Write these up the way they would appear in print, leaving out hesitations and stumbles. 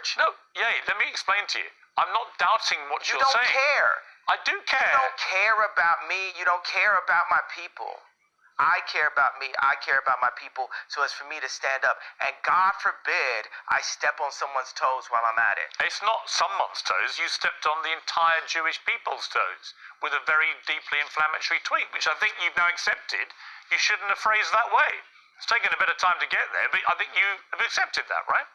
church? No, let me explain to you. I'm not doubting what you're saying. You don't care. I do care. You don't care about me. You don't care about my people. I care about me. I care about my people, so as for me to stand up. And God forbid I step on someone's toes while I'm at it. It's not someone's toes. You stepped on the entire Jewish people's toes with a very deeply inflammatory tweet, which I think you've now accepted. You shouldn't have phrased that way. It's taken a bit of time to get there, but I think you have accepted that, right?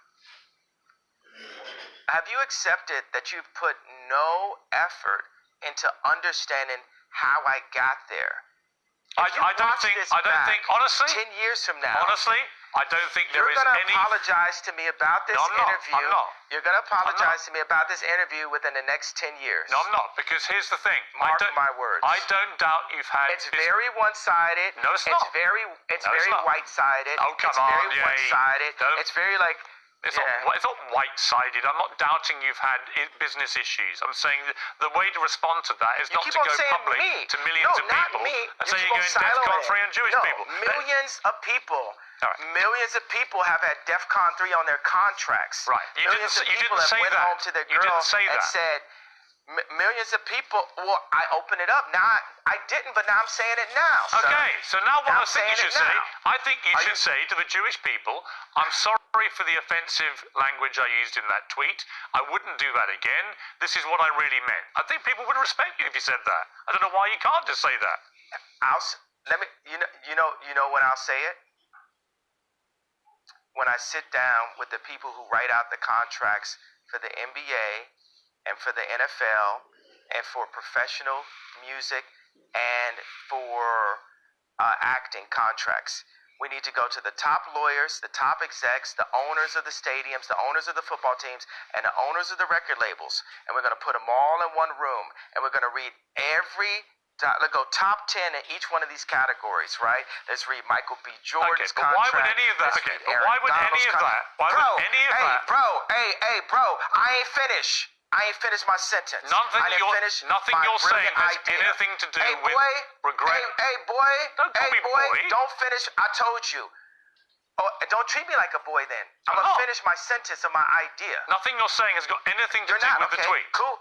Have you accepted that you've put no effort into understanding how I got there? I don't think, honestly, 10 years from now, honestly, I don't think there is any... You're going to apologize to me about this interview. I'm not. You're going to apologize to me about this interview within the next 10 years. No, I'm not, because here's the thing. Mark my words. I don't doubt you've had... It's very one-sided. No, it's not. It's very white-sided. Oh, come on. It's very one-sided. It's very like... It's not white-sided. I'm not doubting you've had business issues. I'm saying the way to respond to that is not to go public to millions of people and say you're going DEFCON 3 on Jewish people. Millions of people. Right. Millions of people have had DEFCON 3 on their contracts. Right. You didn't say that. You didn't say that. And said, millions of people, well, I opened it up. Now, I didn't, but now I'm saying it now. Okay, so now what I think you should say, I think you should say to the Jewish people, I'm sorry for the offensive language I used in that tweet. I wouldn't do that again. This is what I really meant. I think people would respect you if you said that. I don't know why you can't just say that. You know when I'll say it? When I sit down with the people who write out the contracts for the NBA and for the NFL and for professional music and for acting contracts. We need to go to the top lawyers, the top execs, the owners of the stadiums, the owners of the football teams, and the owners of the record labels. And we're going to put them all in one room. And we're going to read let's go top 10 in each one of these categories, right? Let's read Michael B. Jordan's contract. Why would any of that? Why would any of that? Bro, I ain't finished. I ain't finished my sentence. Nothing you're saying has anything to do with regret. Hey, boy. Don't call me boy. Don't finish. I told you. Oh, don't treat me like a boy then. I'm going to finish my sentence of my idea. Nothing you're saying has got anything to do with the tweet. Cool.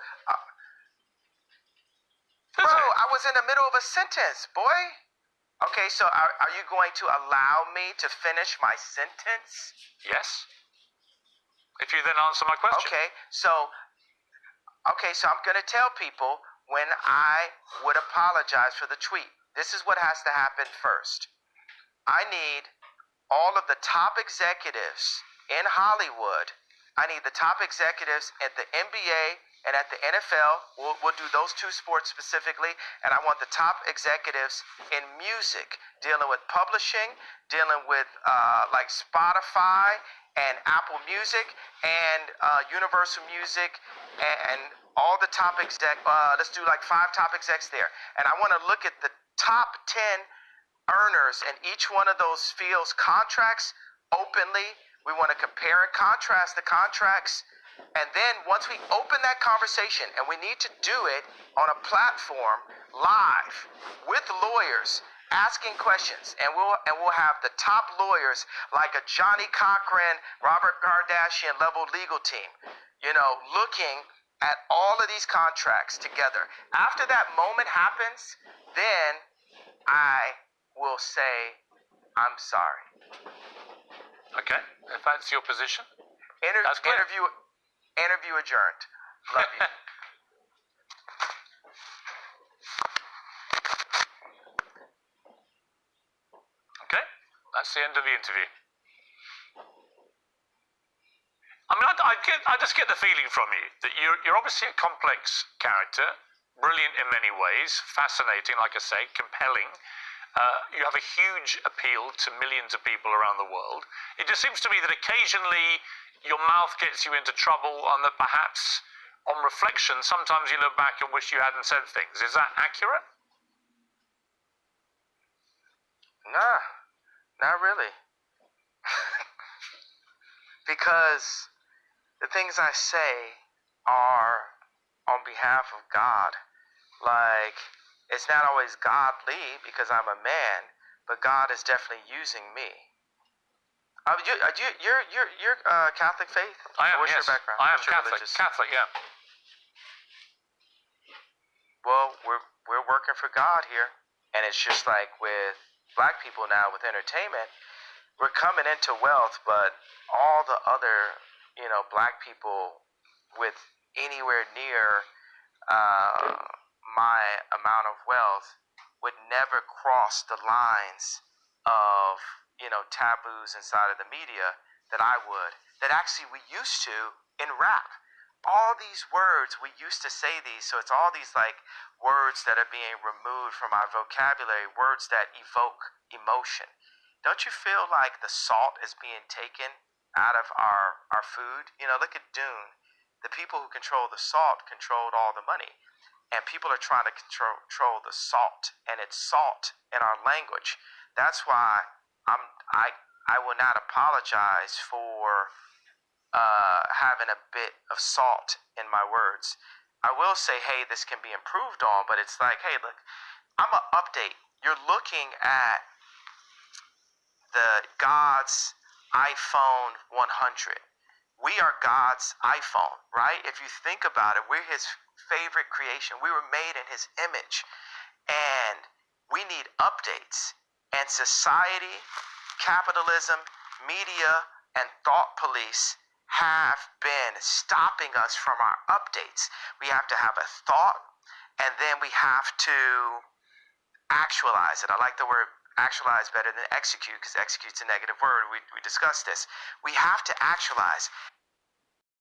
Bro, I was in the middle of a sentence, boy. Okay, so are you going to allow me to finish my sentence? Yes. If you then answer my question. Okay, so I'm going to tell people when I would apologize for the tweet. This is what has to happen first. I need all of the top executives in Hollywood. I need the top executives at the NBA and at the NFL. We'll do those two sports specifically. And I want the top executives in music, dealing with publishing, dealing with like Spotify and Apple Music and Universal Music and all the top let's do like 5 top execs there. And I want to look at the top 10 earners in each one of those fields' contracts openly. We want to compare and contrast the contracts. And then once we open that conversation, and we need to do it on a platform live with lawyers asking questions, and we'll have the top lawyers like a Johnny Cochran, Robert Kardashian level legal team, looking at all of these contracts together. After that moment happens, then I will say, I'm sorry. Okay, if that's your position. That's clear. Interview adjourned. Love you. Okay, that's the end of the interview. I mean, I just get the feeling from you that you're obviously a complex character, brilliant in many ways, fascinating, like I say, compelling. You have a huge appeal to millions of people around the world. It just seems to me that occasionally your mouth gets you into trouble, and that perhaps on reflection, sometimes you look back and wish you hadn't said things. Is that accurate? Nah, not really. Because the things I say are on behalf of God. Like, it's not always godly because I'm a man, but God is definitely using me. You're Catholic faith? I am, What's yes. your background? I am What's your Catholic. religious? Catholic, yeah. Well, we're working for God here, and it's just like with black people now with entertainment, we're coming into wealth, but all the other black people with anywhere near my amount of wealth would never cross the lines of taboos inside of the media that I would, that actually we used to in rap. All these words we used to say these, so it's all these like words that are being removed from our vocabulary, words that evoke emotion. Don't you feel like the salt is being taken out of our food? Look at Dune. The people who control the salt controlled all the money, and people are trying to control the salt, and it's salt in our language. That's why I'm I will not apologize for having a bit of salt in my words. I will say, hey, this can be improved on, but it's like, hey, look, I'm gonna update. You're looking at the God's iPhone 100. We are God's iPhone, right? If you think about it, we're his favorite creation. We were made in his image, and we need updates. And society, capitalism, media, and thought police have been stopping us from our updates. We have to have a thought, and then we have to actualize it. I like the word actualize better than execute, because execute's a negative word. We discussed this. We have to actualize.